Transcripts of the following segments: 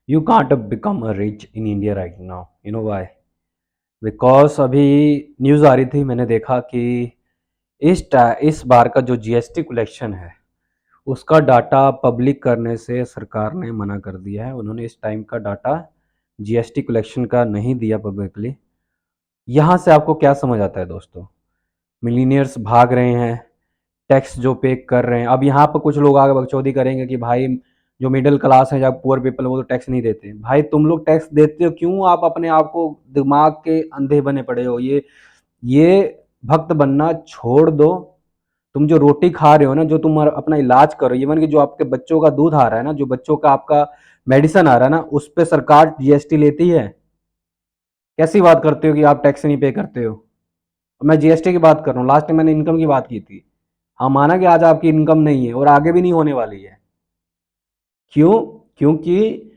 You can't become a rich in India right now. You know why? Because अभी news आ रही थी, मैंने देखा कि इस बार का जो जीएसटी कलेक्शन है उसका डाटा पब्लिक करने से सरकार ने मना कर दिया है। उन्होंने इस टाइम का डाटा जीएसटी कलेक्शन का नहीं दिया पब्लिकली। यहाँ से आपको क्या समझ आता है दोस्तों? मिलीनियर्स भाग रहे हैं, टैक्स जो पे कर रहे हैं। अब यहाँ पर कुछ लोग आगे बकचोदी करेंगे कि भाई जो मिडिल क्लास है या पुअर पीपल वो तो टैक्स नहीं देते। भाई तुम लोग टैक्स देते हो, क्यों आप अपने आप को दिमाग के अंधे बने पड़े हो? ये भक्त बनना छोड़ दो। तुम जो रोटी खा रहे हो ना, जो तुम अपना इलाज कर रहे हो, इवन कि जो आपके बच्चों का दूध आ रहा है ना, जो बच्चों का आपका मेडिसिन आ रहा है ना, उस पर सरकार जीएसटी लेती है। कैसी बात करते हो कि आप टैक्स नहीं पे करते हो? मैं जीएसटी की बात कर रहा हूँ, लास्ट टाइम मैंने इनकम की बात की थी। हाँ, माना कि आज आपकी इनकम नहीं है और आगे भी नहीं होने वाली है। क्यों? क्योंकि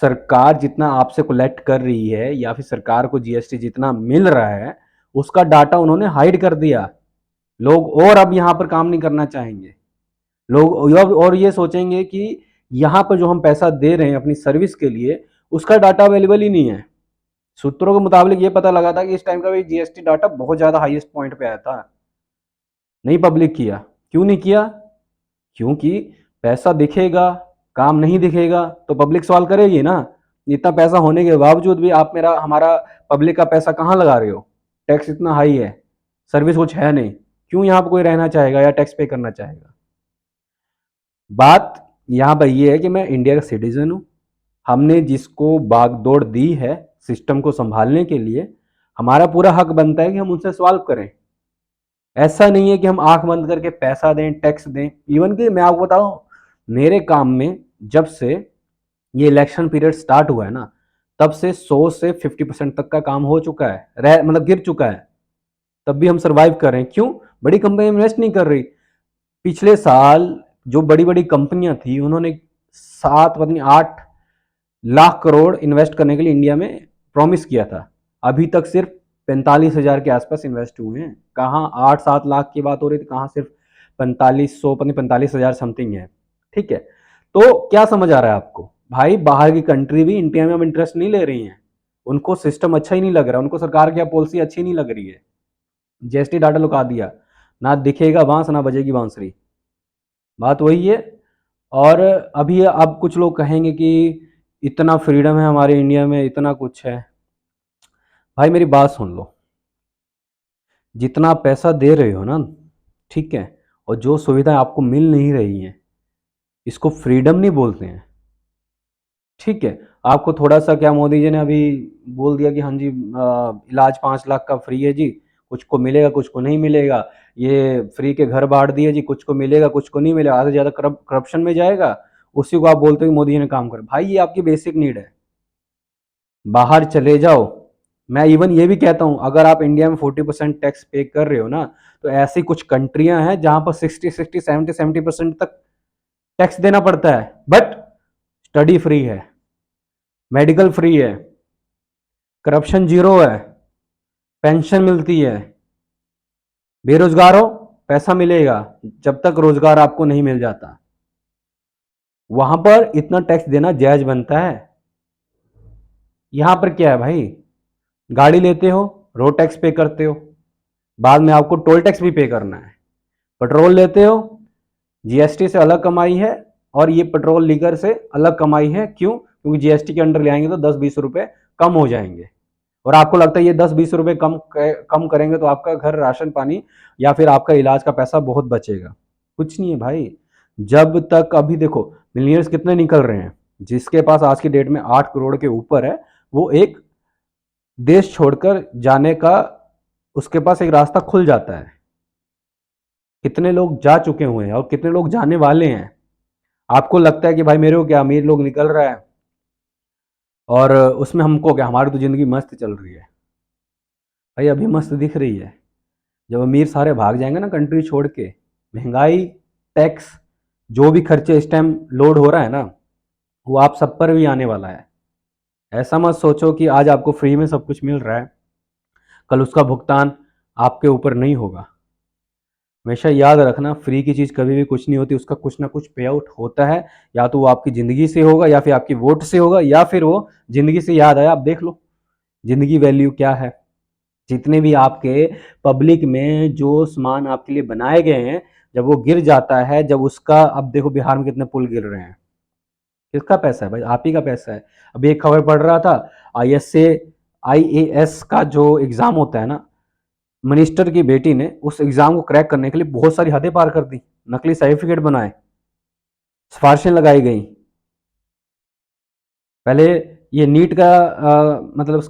सरकार जितना आपसे कलेक्ट कर रही है या फिर सरकार को जीएसटी जितना मिल रहा है उसका डाटा उन्होंने हाइड कर दिया। लोग और अब यहाँ पर काम नहीं करना चाहेंगे। लोग अब और ये सोचेंगे कि यहाँ पर जो हम पैसा दे रहे हैं अपनी सर्विस के लिए उसका डाटा अवेलेबल ही नहीं है। सूत्रों के मुताबिक ये पता लगा था कि इस टाइम का भी जीएसटी डाटा बहुत ज़्यादा हाईएस्ट पॉइंट पे आया था। नहीं पब्लिक किया। क्यों नहीं किया? क्योंकि पैसा दिखेगा, काम नहीं दिखेगा तो पब्लिक सवाल करेगी ना। इतना पैसा होने के बावजूद भी आप मेरा हमारा पब्लिक का पैसा कहाँ लगा रहे हो? टैक्स इतना हाई है, सर्विस कुछ है नहीं, क्यों यहाँ पर कोई रहना चाहेगा या टैक्स पे करना चाहेगा? बात यहाँ पर ये है कि मैं इंडिया का सिटीजन हूँ। हमने जिसको बागडोर दी है सिस्टम को संभालने के लिए, हमारा पूरा हक बनता है कि हम उनसे सवाल करें। ऐसा नहीं है कि हम आंख बंद करके पैसा दें, टैक्स दें। इवन कि मैं आपको बताऊं, मेरे काम में जब से ये इलेक्शन पीरियड स्टार्ट हुआ है ना, तब से 100 से 50% तक का काम हो चुका है, मतलब गिर चुका है। तब भी हम सरवाइव कर रहे हैं। क्यों? बड़ी कंपनी इन्वेस्ट नहीं कर रही। पिछले साल जो बड़ी बड़ी कंपनियां थी उन्होंने 7 पता नहीं 8 लाख करोड़ इन्वेस्ट करने के लिए इंडिया में प्रॉमिस किया था। अभी तक सिर्फ 45,000 के आसपास इन्वेस्ट हुए हैं। कहाँ 8-7 लाख की बात हो रही थी, कहाँ सिर्फ 4500 पता नहीं 45,000 समथिंग है। ठीक है, तो क्या समझ आ रहा है आपको? भाई बाहर की कंट्री भी इंडिया में अब इंटरेस्ट नहीं ले रही है। उनको सिस्टम अच्छा ही नहीं लग रहा, उनको सरकार की पॉलिसी अच्छी नहीं लग रही है। जीएसटी डाटा लुका दिया, ना दिखेगा बांस ना बजेगी बांसुरी। बात वही है। और अभी अब कुछ लोग कहेंगे कि इतना फ्रीडम है हमारे इंडिया में, इतना कुछ है। भाई मेरी बात सुन लो, जितना आप पैसा दे रहे हो ना, ठीक है, और जो सुविधाएं आपको मिल नहीं रही हैं, इसको फ्रीडम नहीं बोलते हैं। ठीक है, आपको थोड़ा सा क्या मोदी जी ने अभी बोल दिया कि हाँ जी इलाज 5 लाख का फ्री है जी, कुछ को मिलेगा कुछ को नहीं मिलेगा। ये फ्री के घर बांट दिए जी, कुछ को मिलेगा कुछ को नहीं मिलेगा, आधे ज़्यादा करप्शन में जाएगा। उसी को आप बोलते हो कि मोदी जी ने काम कर। भाई ये आपकी बेसिक नीड है। बाहर चले जाओ। मैं इवन ये भी कहता हूं, अगर आप इंडिया में 40% टैक्स पे कर रहे हो ना, तो ऐसी कुछ कंट्रियां हैं जहां पर 60 70% तक टैक्स देना पड़ता है, बट स्टडी फ्री है, मेडिकल फ्री है, करप्शन जीरो है, पेंशन मिलती है। बेरोजगार हो, पैसा मिलेगा जब तक रोजगार आपको नहीं मिल जाता। वहां पर इतना टैक्स देना जायज बनता है। यहां पर क्या है भाई? गाड़ी लेते हो, रोड टैक्स पे करते हो, बाद में आपको टोल टैक्स भी पे करना है। पेट्रोल लेते हो, जीएसटी से अलग कमाई है, और ये पेट्रोल लीकर से अलग कमाई है। क्यों? क्योंकि जीएसटी के अंडर ले आएंगे तो 10-20 रुपए कम हो जाएंगे। और आपको लगता है ये 10-20 रुपए कम करेंगे तो आपका घर राशन पानी या फिर आपका इलाज का पैसा बहुत बचेगा। कुछ नहीं है भाई। जब तक अभी देखो मिलियनर्स कितने निकल रहे हैं, जिसके पास आज की डेट में 8 करोड़ के ऊपर है, वो एक देश छोड़कर जाने का उसके पास एक रास्ता खुल जाता है। कितने लोग जा चुके हुए हैं और कितने लोग जाने वाले हैं। आपको लगता है कि भाई मेरे को क्या, अमीर लोग निकल रहा है और उसमें हमको क्या, हमारी तो जिंदगी मस्त चल रही है। भाई अभी मस्त दिख रही है, जब अमीर सारे भाग जाएंगे ना कंट्री छोड़ के, महंगाई, टैक्स, जो भी खर्चे इस टाइम लोड हो रहा है ना, वो आप सब पर भी आने वाला है। ऐसा मत सोचो कि आज आपको फ्री में सब कुछ मिल रहा है, कल उसका भुगतान आपके ऊपर नहीं होगा। हमेशा याद रखना, फ्री की चीज़ कभी भी कुछ नहीं होती, उसका कुछ ना कुछ पे आउट होता है। या तो वो आपकी ज़िंदगी से होगा, या फिर आपकी वोट से होगा, या फिर वो ज़िंदगी से याद आया। आप देख लो ज़िंदगी वैल्यू क्या है। जितने भी आपके पब्लिक में जो सामान आपके लिए बनाए गए हैं, जब वो गिर जाता है, जब उसका, अब देखो बिहार में कितने पुल गिर रहे हैं, किसका पैसा है भाई? आप ही का पैसा है। अभी एक खबर पढ़ रहा था, आईएएस का जो एग्जाम होता है ना, मिनिस्टर की बेटी ने उस एग्जाम को क्रैक करने के लिए बहुत सारी हदें पार कर दी, नकली सर्टिफिकेट बनाए, सिफारिशें लगाई गई। पहले ये नीट का मतलब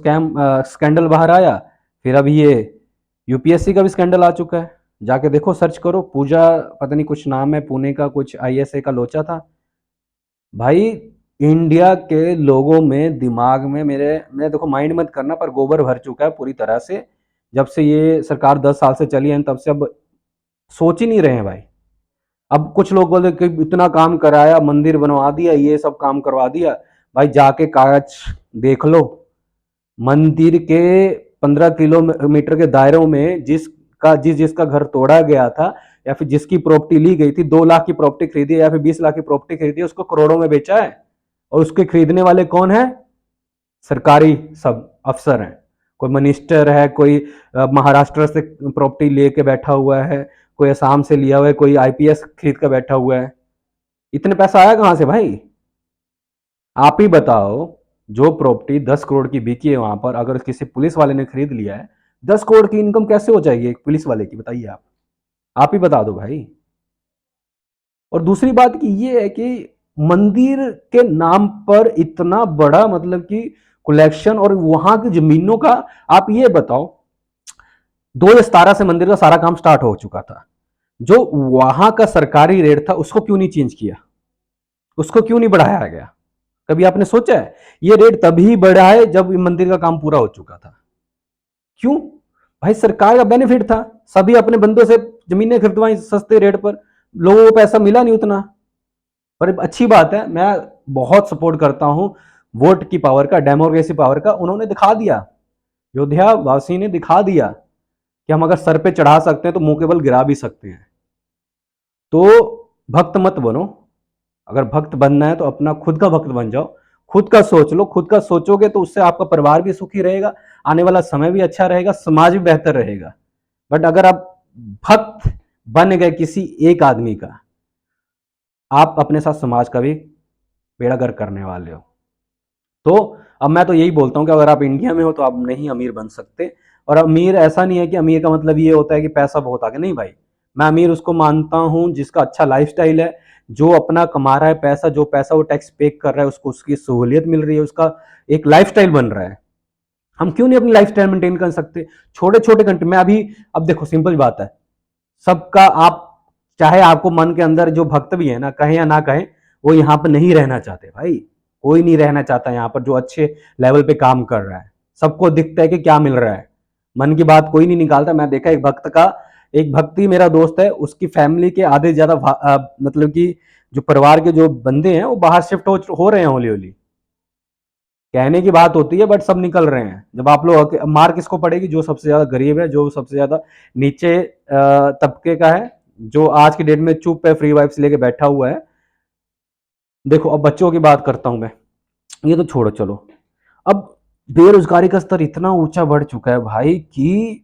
स्कैंडल बाहर आया, फिर अब ये यूपीएससी का भी स्कैंडल आ चुका है। जाके देखो, सर्च करो, पूजा पता नहीं कुछ नाम है, पुणे का कुछ आईएसए का लोचा था भाई। इंडिया के लोगों में दिमाग में, मेरे देखो माइंड मत करना, पर गोबर भर चुका है पूरी तरह से। जब से ये सरकार 10 साल से चली है, तब से अब सोच ही नहीं रहे हैं भाई। अब कुछ लोग बोलते कि इतना काम कराया, मंदिर बनवा दिया, ये सब काम करवा दिया। भाई जाके कागज देख लो, मंदिर के 15 किलोमीटर के दायरों में जिसका घर तोड़ा गया था, या फिर जिसकी प्रॉपर्टी ली गई थी, 2 लाख की प्रॉपर्टी खरीदी है या फिर 20 लाख की प्रॉपर्टी खरीदी है, उसको करोड़ों में बेचा है। और उसके खरीदने वाले कौन है? सरकारी सब अफसर हैं। कोई मिनिस्टर है, कोई महाराष्ट्र से प्रॉपर्टी लेके बैठा हुआ है, कोई असम से लिया हुआ है, कोई आईपीएस खरीद कर बैठा हुआ है। इतने पैसा आया कहां से भाई? आप ही बताओ, जो प्रॉपर्टी 10 करोड़ की बिकी है वहां पर, अगर किसी पुलिस वाले ने खरीद लिया है, 10 करोड़ की इनकम कैसे हो जाएगी एक पुलिस वाले की? बताइए आप ही बता दो भाई। और दूसरी बात की ये है कि मंदिर के नाम पर इतना बड़ा मतलब कि कलेक्शन, और वहां की जमीनों का, आप ये बताओ, 2017 से मंदिर का सारा काम स्टार्ट हो चुका था। जो वहां का सरकारी रेट था, उसको क्यों नहीं चेंज किया? उसको क्यों नहीं बढ़ाया गया? कभी आपने सोचा है? ये रेट तभी बढ़ा है जब मंदिर का काम पूरा हो चुका था। क्यों? भाई सरकार का बेनिफिट था, सभी अपने बंदों से जमीनें खरीदवाई सस्ते रेट पर, लोगों को पैसा मिला नहीं उतना। पर अच्छी बात है, मैं बहुत सपोर्ट करता हूं वोट की पावर का, डेमोक्रेसी पावर का। उन्होंने दिखा दिया, अयोध्या वासी ने दिखा दिया कि हम अगर सर पे चढ़ा सकते हैं तो मुंह के बल गिरा भी सकते हैं। तो भक्त मत बनो। अगर भक्त बनना है तो अपना खुद का भक्त बन जाओ, खुद का सोच लो। खुद का सोचोगे तो उससे आपका परिवार भी सुखी रहेगा, आने वाला समय भी अच्छा रहेगा, समाज भी बेहतर रहेगा। बट अगर आप भक्त बन गए किसी एक आदमी का, आप अपने साथ समाज का भी बेड़ा गर्क करने वाले हो। तो अब मैं तो यही बोलता हूँ कि अगर आप इंडिया में हो तो आप नहीं अमीर बन सकते। और अमीर ऐसा नहीं है कि अमीर का मतलब ये होता है कि पैसा बहुत आ गया, नहीं भाई। मैं अमीर उसको मानता हूँ जिसका अच्छा लाइफस्टाइल है, जो अपना कमा रहा है पैसा, जो पैसा वो टैक्स पे कर रहा है, उसको उसकी सहूलियत मिल रही है, उसका एक लाइफस्टाइल बन रहा है। हम क्यों नहीं अपनी लाइफस्टाइल मेंटेन कर सकते? छोटे छोटे कंट्री में अभी, अब देखो सिंपल बात है, सबका आप, चाहे आपको मन के अंदर जो भक्त भी है ना, कहें या ना कहें, वो यहाँ पर नहीं रहना चाहते भाई। कोई नहीं रहना चाहता यहाँ पर जो अच्छे लेवल पे काम कर रहा है। सबको दिखता है कि क्या मिल रहा है, मन की बात कोई नहीं निकालता। मैं देखा एक भक्ति मेरा दोस्त है, उसकी फैमिली के आधे ज्यादा मतलब कि जो परिवार के जो बंदे हैं वो बाहर शिफ्ट हो रहे हैं होली होली। कहने की बात होती है बट सब निकल रहे हैं। जब आप लोग मार किसको पड़ेगी? जो सबसे ज्यादा गरीब है, जो सबसे ज्यादा नीचे तबके का है, जो आज की डेट में चुप है, फ्री वाइब्स लेके बैठा हुआ है। देखो अब बच्चों की बात करता हूं मैं, ये तो छोड़ो चलो। अब बेरोजगारी का स्तर इतना ऊंचा बढ़ चुका है भाई कि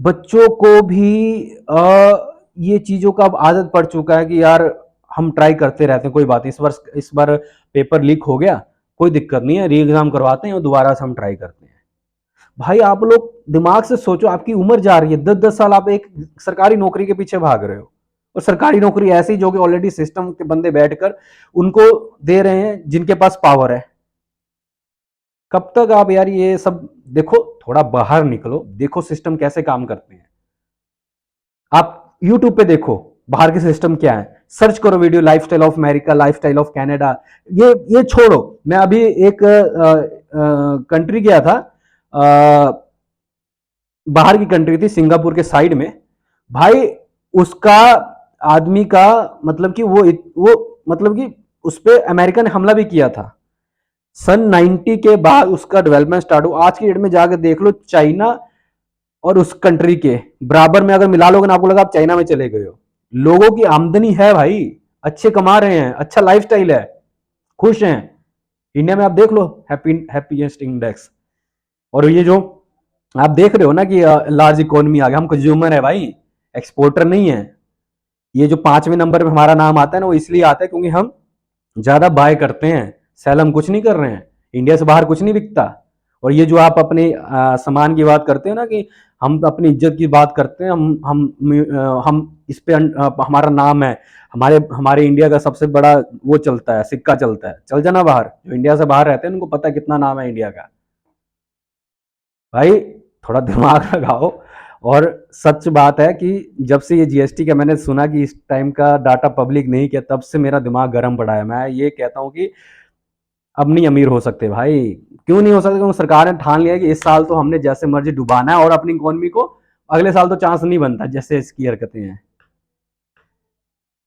बच्चों को भी ये चीजों का अब आदत पड़ चुका है कि यार हम ट्राई करते रहते हैं, कोई बात नहीं, इस बार पेपर लीक हो गया, कोई दिक्कत नहीं है, री एग्जाम करवाते हैं और दोबारा से हम ट्राई करते हैं। भाई आप लोग दिमाग से सोचो, आपकी उम्र जा रही है, 10-10 साल आप एक सरकारी नौकरी के पीछे भाग रहे हो। और सरकारी नौकरी ऐसी जो कि ऑलरेडी सिस्टम के बंदे बैठकर उनको दे रहे हैं जिनके पास पावर है। कब तक आप यार ये सब? देखो थोड़ा बाहर निकलो, देखो सिस्टम कैसे काम करते हैं। आप यूट्यूब पे देखो बाहर के सिस्टम क्या है, सर्च करो video, lifestyle of America, lifestyle of Canada. ये छोड़ो, मैं अभी एक कंट्री गया था, बाहर की कंट्री थी, सिंगापुर के साइड में। भाई उसका आदमी का मतलब कि वो मतलब कि उस पर अमेरिका ने हमला भी किया था। सन 90 के बाद उसका डेवलपमेंट स्टार्ट हुआ। आज की डेट में जाकर देख लो, चाइना और उस कंट्री के बराबर में अगर मिला लोगे ना, आपको लगा आप चाइना में चले गए हो। लोगों की आमदनी है भाई, अच्छे कमा रहे हैं, अच्छा लाइफस्टाइल है, खुश हैं। इंडिया में आप देख लो हैप्पीएस्ट इंडेक्स। और ये जो आप देख रहे हो ना कि लार्ज इकोनॉमी आ गया, हम कंज्यूमर है भाई, एक्सपोर्टर नहीं है। ये जो 5वें नंबर पे हमारा नाम आता है ना, वो इसलिए आता है क्योंकि हम ज्यादा बाय करते हैं, सेल हम कुछ नहीं कर रहे हैं, इंडिया से बाहर कुछ नहीं बिकता। और ये जो आप अपने सामान की बात करते हो ना कि हम अपनी इज्जत की बात करते हैं, हम इस पे हमारा नाम है, हमारे हमारे इंडिया का सबसे बड़ा वो चलता है, सिक्का चलता है, चल जाना बाहर। जो इंडिया से बाहर रहते हैं उनको पता है कितना नाम है इंडिया का। भाई थोड़ा दिमाग लगाओ। और सच बात है कि जब से ये जीएसटी का मैंने सुना कि इस टाइम का डाटा पब्लिक नहीं किया, तब से मेरा दिमाग गर्म पड़ा है। मैं ये कहता हूँ कि अब नहीं अमीर हो सकते भाई। क्यों नहीं हो सकते? क्योंकि सरकार ने ठान लिया है कि इस साल तो हमने जैसे मर्जी डुबाना है और अपनी इकोनॉमी को, अगले साल तो चांस नहीं बनता जैसे इसकी हरकतें हैं।